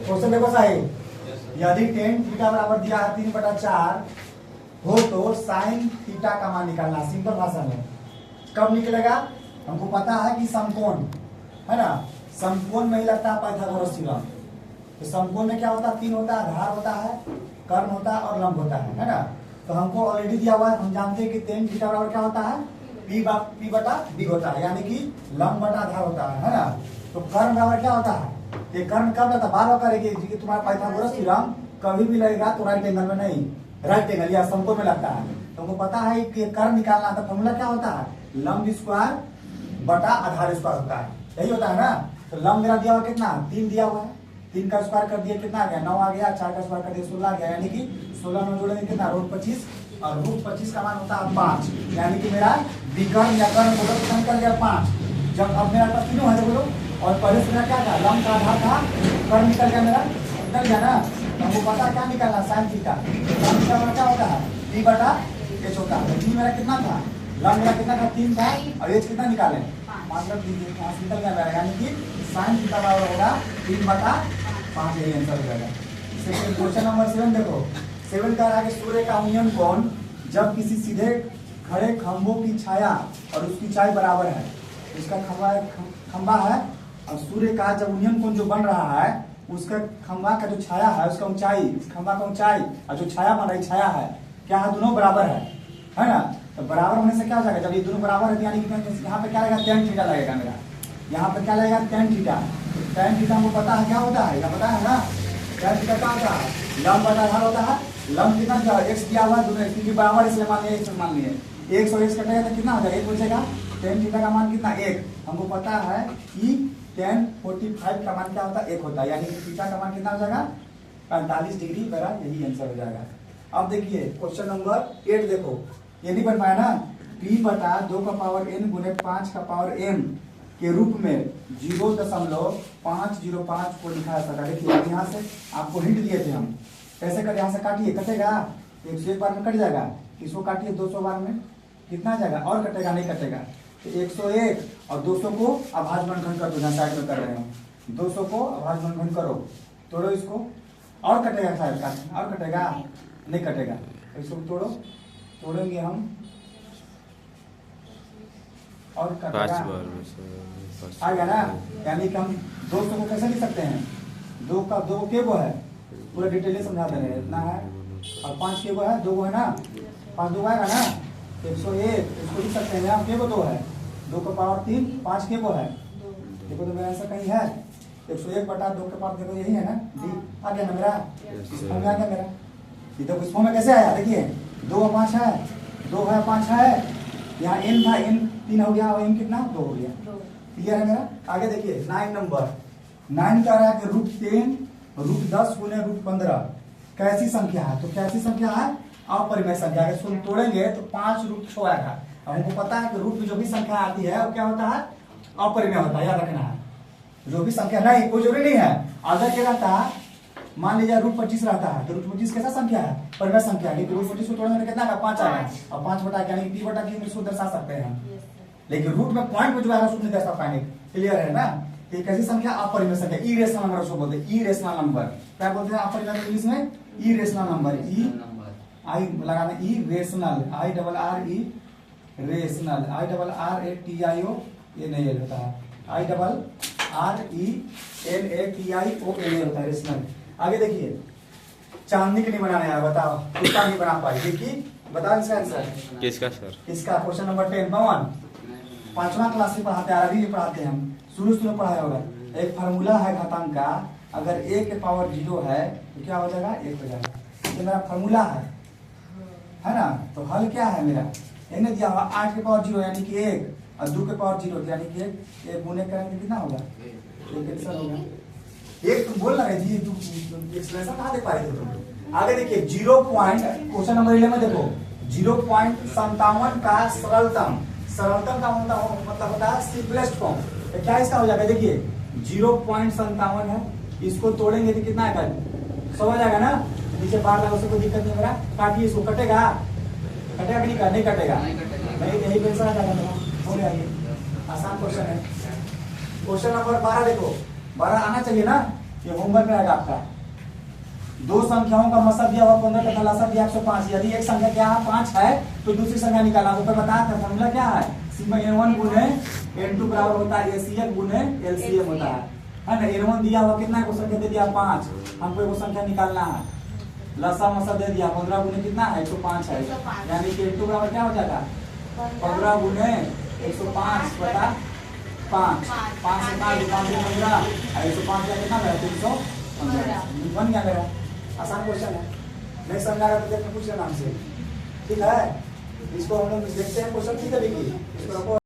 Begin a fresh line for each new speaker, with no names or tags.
Question देखो साहिब, यदि tan theta बराबर दिया है 3/4 हो तो साइन थीटा का मान निकालना। सिंपल भाषा में कब निकलेगा? हमको पता है कि समकोण है ना, समकोण में ही लगता है पाइथागोरस थ्योरम। तो समकोण में क्या होता है? 3 होता है, आधार होता है, कर्ण होता है और लंब होता है ना। तो हमको ऑलरेडी दिया हुआ है, हम जानते हैं कि टेन थीटा बराबर क्या होता है? P बटा D होता है, यानी कि लंब बटा आधार होता है ना। तो कर्ण बराबर क्या होता है? ये कर्ण कब लगता है? बार बार करेगी कि तुम्हारा पाइथागोरस थ्योरम कभी भी लगेगा तो राइट एंगल में नहीं, राइट एंगल या समकोण में लगता है। तो हमको पता है कि कर्ण निकालना था, फॉर्मूला क्या होता है? लंब स्क्वायर बटा आधार स्क्वायर होता है, यही होता है ना। तो लंब मेरा दिया हुआ कितना? 3 दिया हुआ है, 3 का स्क्वायर कर दिया कितना आ गया? 9 आ गया, 4 का स्क्वायर कर दिया 16 आ गया, यानी कि 16 में जोड़ेंगे कितना? रूट 25, और रूट 25 का मान होता है 5, यानी कि मेरा विकर्ण या कर्ण बोलो कर गया 5। जब अब मेरा पास तीनों है बोलो, और पहले से मेरा क्या था? लंब का आधार था, कर्ण निकल गया मेरा, निकल गया ना। तो हमको पता क्या निकालना? Sine theta. साइन थीटा मेरा क्या होता है? D बटा H होता है। D मेरा कितना था? लंब मेरा कितना था? 3 था, और H कितना निकाले? 5 निकल गया मेरा, यानी कि साइन थीटा बराबर होगा 3/5। यही आंसर हो जाएगा। क्वेश्चन नंबर 7 देखो। 7 कह रहा है कि सूर्य का उन्नयन कोण जब किसी सीधे खड़े खंभों की छाया और उसकी ऊंचाई बराबर है। इसका खंभा है और सूर्य का जब उन्नयन कोण जो बन रहा है, उसका खंभा का जो छाया है, उसका ऊंचाई, खंभा का ऊंचाई और जो छाया बन रही छाया है, क्या है? दोनों बराबर है ना। तो बराबर होने से क्या हो जाएगा? जब ये दोनों बराबर है, यानी कि यहाँ पे क्या लगेगा? tan थीटा लगेगा मेरा। यहाँ पे क्या लगेगा? tan theta. tan थीटा हमको पता है क्या होता है, क्या पता है ना? tan थीटा क्या होता है? लंब बटा आधार होता है। लंब कितना दिया हुआ? x दिया हुआ है, दोनों x के बराबर, इसलिए मान लिए x मान लिए। 1 और 1 कटेगा तो कितना हो जाएगा? 1 बचेगा। tan थीटा का मान कितना? 1। हमको पता है कि tan 45 का मान क्या होता है? 1 होता है, यानी कि थीटा का मान कितना हो जाएगा? 45 डिग्री। मेरा यही आंसर हो जाएगा। अब देखिए क्वेश्चन नंबर 8 देखो, ये नहीं बन पाया ना। P बटा 2 का पावर n गुने 5 का पावर m के रूप में 0.505 को लिखा है सका। देखिए यहाँ से आपको हिंट दिए थे हम, कैसे कर? यहाँ से काटिए, कटेगा 101 बार में कट जाएगा। इसको काटिए 200 बार में, कितना आ जाएगा? और कटेगा? नहीं कटेगा। तो 101 और 200 को अभाज्य गुणनखंड कर दो, साइड में कर रहे हैं। 200 को अभाज्य गुणनखंड करो, तोड़ो इसको, और कटेगा शायद? और कटेगा? नहीं कटेगा। इसको तोड़ो, तोड़ेंगे हम और कटेगा, आ गया ना। यानी कि हम 200 को कैसे लिख सकते हैं? 2 का 2 के वो है, पूरा डिटेल समझा दे रहे हैं। इतना है और 5 के वो है, 2 है ना, 5 2 आएगा ना। 101 इसको लिख सकते हैं, यहाँ के वो 2 है, 2 का पावर 3, 5 के वो है। देखो तो मेरा आंसर कहीं है 101 बटा 2 के पावर, देखो यही है ना। डी आ गया ना मेरा, इसमें आ गया मेरा। ये तो इसमें में कैसे आया? देखिए 2 और 5 है, 2 है 5 है, यहाँ n था, n 3 हो गया और n कितना? 2 हो गया। क्लियर है मेरा? आगे देखिए 9 नंबर। 9 कह रहा है कि √10 √10 गुने √15 कैसी संख्या है? तो कैसी संख्या है? अपरिमेय संख्या है। इसको तोड़ेंगे तो 5 √6 आएगा। अब हमको पता है कि रूट में जो भी संख्या आती है वो क्या होता है? अपरिमेय होता है, याद रखना है। जो भी संख्या नहीं, कोई जरूरी नहीं है। अगर क्या रहता है, मान लीजिए √25 रहता है, तो √25 कैसा संख्या है? परिमेय संख्या है। लेकिन √25 को तोड़ने में कितना का? 5 आएगा, और 5 बटा यानी P बटा Q इसको दर्शा सकते हैं। लेकिन रूट में पॉइंट में जो आएगा उसको नहीं दर्शा पाएंगे। क्लियर है ना? ये कैसी संख्या? अपरिमेय संख्या, इरेशनल नंबर उसको बोलते हैं। इरेशनल नंबर क्या बोलते हैं? अपरिमेय इंग्लिश में इरेशनल नंबर। आई लगाना, इरेशनल, IRRE रेशनल, IRRATIO ये नहीं होता है, IRRENATION होता है रेशनल। आगे देखिए चांदनी के नहीं बनाना है, बताओ किसका नहीं बना पाई? देखिए बताओ इसका आंसर
किसका सर?
किसका? क्वेश्चन नंबर 10 पवन 5वां क्लास से पढ़ाते हैं, अभी भी पढ़ाते हैं हम, शुरू शुरू पढ़ाया होगा। एक फार्मूला है घातांक का, अगर a के पावर 0 है तो क्या हो जाएगा? 1 हो जाएगा। ये मेरा फार्मूला है ना। तो हल क्या है मेरा? इन्हें दिया हुआ 8 के पावर 0 यानी कि 1 और 2 के पावर 0 यानी कि 1 गुने करेंगे कितना होगा? 1 आंसर होगा। एक तुम बोल रहे जी, तुम एक्सप्रेशन कहाँ दे पाए थे तुम? आगे देखिए 0 पॉइंट, क्वेश्चन नंबर 11 में देखो 0.57 का सरलतम का मतलब होता है सिंपलेस्ट फॉर्म। तो क्या इसका हो जाएगा? देखिए 0.57 है, इसको तोड़ेंगे तो कितना आएगा? 100 आ जाएगा ना। नीचे बाहर लगा, उससे कोई दिक्कत नहीं मेरा। काटिए इसको, कटेगा कि नहीं कटेगा? नहीं, यही आंसर आ जाएगा मेरा। हो गया, ये आसान क्वेश्चन है। क्वेश्चन नंबर 12 देखो, 12 आना चाहिए ना। ये होमवर्क रहेगा आपका। दो संख्याओं का मसद दिया हुआ 15 का तलाशा दिया 105। यदि एक संख्या क्या है 5 है तो दूसरी संख्या निकालना। ऊपर बताया था फॉर्मूला क्या है, सिग्मा n1 गुने n2 बराबर होता है ACF गुने LCM होता है ना। n1 दिया हुआ कितना को संख्या दे दिया 5, हमको वो संख्या निकालना है। लसा मसा दे दिया 15 गुने कितना है 105 है, यानी कि n2 बराबर क्या हो जाएगा 15 गुने 105 बटा 5, 5 से 5 15 105 का कितना है 315 बन गया मेरा। आसान क्वेश्चन है, नहीं समझ आ रहा तो देखना पूछ लेना हमसे, ठीक है। इसको हम लोग देखते हैं क्वेश्चन की तरीके इसको